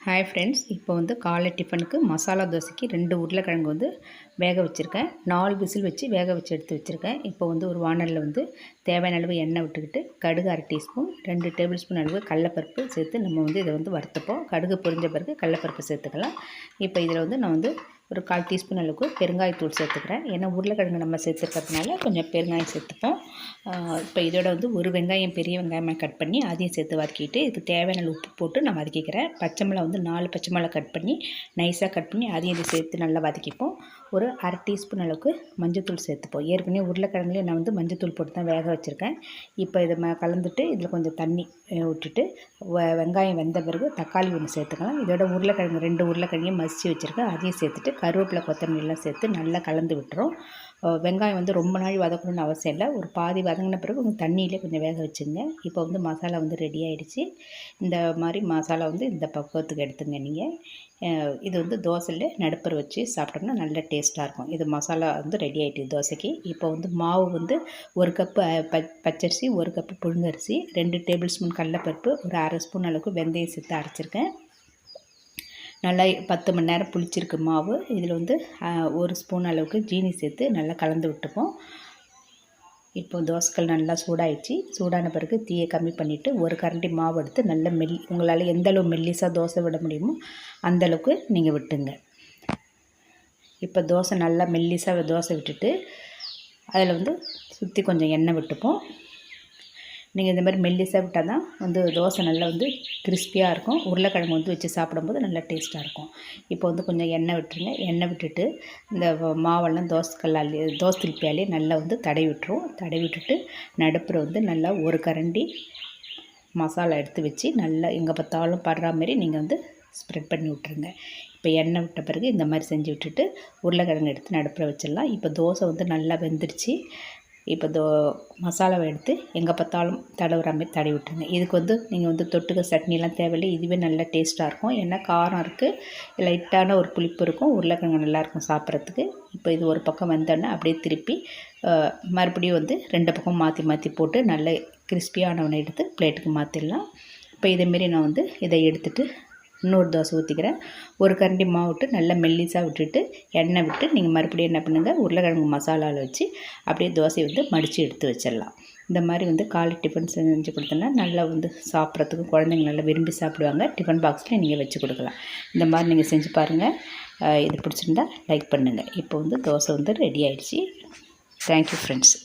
Hi friends, இப்போ வந்து காலை டிஃபனுக்கு மசாலா தோசைக்கு 2 உருளைக்கிழங்கு வந்து வேக வச்சுருக்கேன். 4 விசில் வச்சு வேக வச்சு எடுத்து வச்சுருக்கேன். இப்போ வந்து ஒரு வானலில் வந்து தேவையான அளவு எண்ணெய் விட்டுக்கிட்டு கடுகு 1/2 டீஸ்பூன் 2 டேபிள் ஸ்பூன் அளவு கடலப்பருப்பு சேர்த்து நம்ம வந்து இதை வந்து வறுத்துப்போம். கடுகு பொரிஞ்ச பிறகு கடலப்பருப்பு சேர்த்துக்கலாம். இப்போ இதில் வந்து நான் வந்து ஒரு 1/4 டீஸ்பூன் அளவுக்கு பெருங்காயத்தூள் சேர்த்துக்கிறேன். ஏன்னா உருளைக்கிழங்கு நம்ம சேர்த்துக்கிறதுனால கொஞ்சம் பெருங்காயம் சேர்த்துப்போம். இப்போ இதோட வந்து ஒரு வெங்காயம் பெரிய வெங்காயமாக கட் பண்ணி அதையும் சேர்த்து வதக்கிட்டு இதுக்கு தேவையான உப்பு போட்டு நான் வதக்கிக்கிறேன். பச்சை மிளகா வந்து 4 பச்சை மிளகா கட் பண்ணி நைஸாக கட் பண்ணி அதையும் இதை சேர்த்து நல்லா வதக்கிப்போம். ஒரு 1/2 டீஸ்பூன் அளவுக்கு மஞ்சத்தூள் சேர்த்துப்போம். ஏற்கனவே உருளைக்கிழங்குலேயே நான் வந்து மஞ்சத்தூள் போட்டு தான் வேக வச்சுருக்கேன். இப்போ இதை கலந்துட்டு இதில் கொஞ்சம் தண்ணி விட்டுட்டு வெங்காயம் வெந்த பிறகு தக்காளி ஒன்று சேர்த்துக்கலாம். இதோட உருளைக்கிழங்கு 2 உருளைக்கிழங்கையும் மசித்து வச்சுருக்கேன். அதையும் சேர்த்துட்டு கருவேப்பிலை கொத்தமல்லிலாம் சேர்த்து நல்லா கலந்து விட்டுரும். வெங்காயம் வந்து ரொம்ப நாள் வதக்கணும்னு அவசியம் இல்லை. ஒரு பாதி வதங்கின பிறகு கொஞ்சம் தண்ணியிலே கொஞ்சம் வேக வச்சுங்க. இப்போ வந்து மசாலா வந்து ரெடி ஆகிடுச்சு. இந்த மாதிரி மசாலா வந்து இந்த பக்குவத்துக்கு எடுத்துங்க நீங்கள். இது வந்து தோசையில் நடுப்பர் வச்சு சாப்பிட்டோம்னா நல்ல டேஸ்ட்டாக இருக்கும். இது மசாலா வந்து ரெடி ஆகிட்டு தோசைக்கு. இப்போ வந்து மாவு வந்து 1 கப்பு பச்சரிசி, 1 கப்பு புழுங்கரிசி, 2 டேபிள் ஸ்பூன் கடலைப்பருப்பு, ஒரு 1/2 ஸ்பூன் அளவுக்கு வெந்தயம் சேர்த்து அரைச்சிருக்கேன். நல்லா 10 மணி நேரம் புளிச்சிருக்கு மாவு. இதில் வந்து 1 ஸ்பூன் அளவுக்கு ஜீனி சேர்த்து நல்லா கலந்து விட்டுப்போம். இப்போ தோசைக்கல் நல்லா சூடாயிடுச்சு. சூடான பிறகு தீயை கம்மி பண்ணிவிட்டு ஒரு கரண்டி மாவு எடுத்து நல்ல உங்களால் எந்த அளவு மெல்லிசாக தோசை விட முடியுமோ அந்தளவுக்கு நீங்கள் விட்டுங்க. இப்போ தோசை நல்லா மெல்லிசாக தோசை விட்டுட்டு அதில் வந்து சுற்றி கொஞ்சம் எண்ணெய் விட்டுப்போம். நீங்கள் இந்த மாதிரி மெல்லிசாக விட்டால் தான் வந்து தோசை நல்லா வந்து கிறிஸ்பியாக இருக்கும். உருளைக்கிழங்கு வந்து வச்சு சாப்பிடும்போது நல்லா டேஸ்ட்டாக இருக்கும். இப்போ வந்து கொஞ்சம் எண்ணெய் விட்டுருங்க. எண்ணெய் விட்டுட்டு இந்த மாவெல்லாம் தோசை திருப்பியாலே நல்லா வந்து தடவி விட்டுரும். தடவி விட்டுட்டு நடுப்புற வந்து நல்லா ஒரு கரண்டி மசாலா எடுத்து வச்சு நல்லா எங்கே பார்த்தாலும் படுற மாதிரி நீங்கள் வந்து ஸ்ப்ரெட் பண்ணி விட்ருங்க. இப்போ எண்ணெய் விட்ட பிறகு இந்த மாதிரி செஞ்சு விட்டுட்டு உருளைக்கிழங்கு எடுத்து நடுப்புற வச்சிடலாம். இப்போ தோசை வந்து நல்லா வெந்துருச்சு. இப்போ மசாலாவை எடுத்து எங்கே பார்த்தாலும் தடவுற மாதிரி தடவி விட்டுருங்க. இதுக்கு வந்து நீங்கள் வந்து தொட்டுக்க சட்னிலாம் தேவையில்லை. இதுவே நல்ல டேஸ்ட்டாக இருக்கும். ஏன்னா காரம் இருக்குது, லைட்டான ஒரு புளிப்பு இருக்கும். உருளைக்கிழங்கு நல்லாயிருக்கும் சாப்பிட்றதுக்கு. இப்போ இது ஒரு பக்கம் வந்தோடனே அப்படியே திருப்பி மறுபடியும் வந்து 2 பக்கம் மாற்றி மாற்றி போட்டு நல்ல கிறிஸ்பியானவனை எடுத்து பிளேட்டுக்கு மாற்றிடலாம். இப்போ இதேமாரி நான் வந்து இதை எடுத்துகிட்டு இன்னொரு தோசை ஊற்றிக்கிறேன். ஒரு கரண்டி மாவு விட்டு நல்லா மெல்லிசாக விட்டுட்டு எண்ணெய் விட்டு நீங்கள் மறுபடியும் என்ன பண்ணுங்கள், உருளைக்கிழங்கு மசாலாவில் வச்சு அப்படியே தோசையை வந்து மடித்து எடுத்து வச்சிடலாம். இந்த மாதிரி வந்து காலை டிஃபன் செஞ்சு கொடுத்தோன்னா நல்லா வந்து சாப்பிட்றதுக்கு குழந்தைங்க நல்லா விரும்பி சாப்பிடுவாங்க. டிஃபன் பாக்ஸில் நீங்கள் வச்சு கொடுக்கலாம். இந்த மாதிரி நீங்கள் செஞ்சு பாருங்கள். இது பிடிச்சிருந்தா லைக் பண்ணுங்கள். இப்போ வந்து தோசை வந்து ரெடி ஆகிடுச்சு. Thank you friends.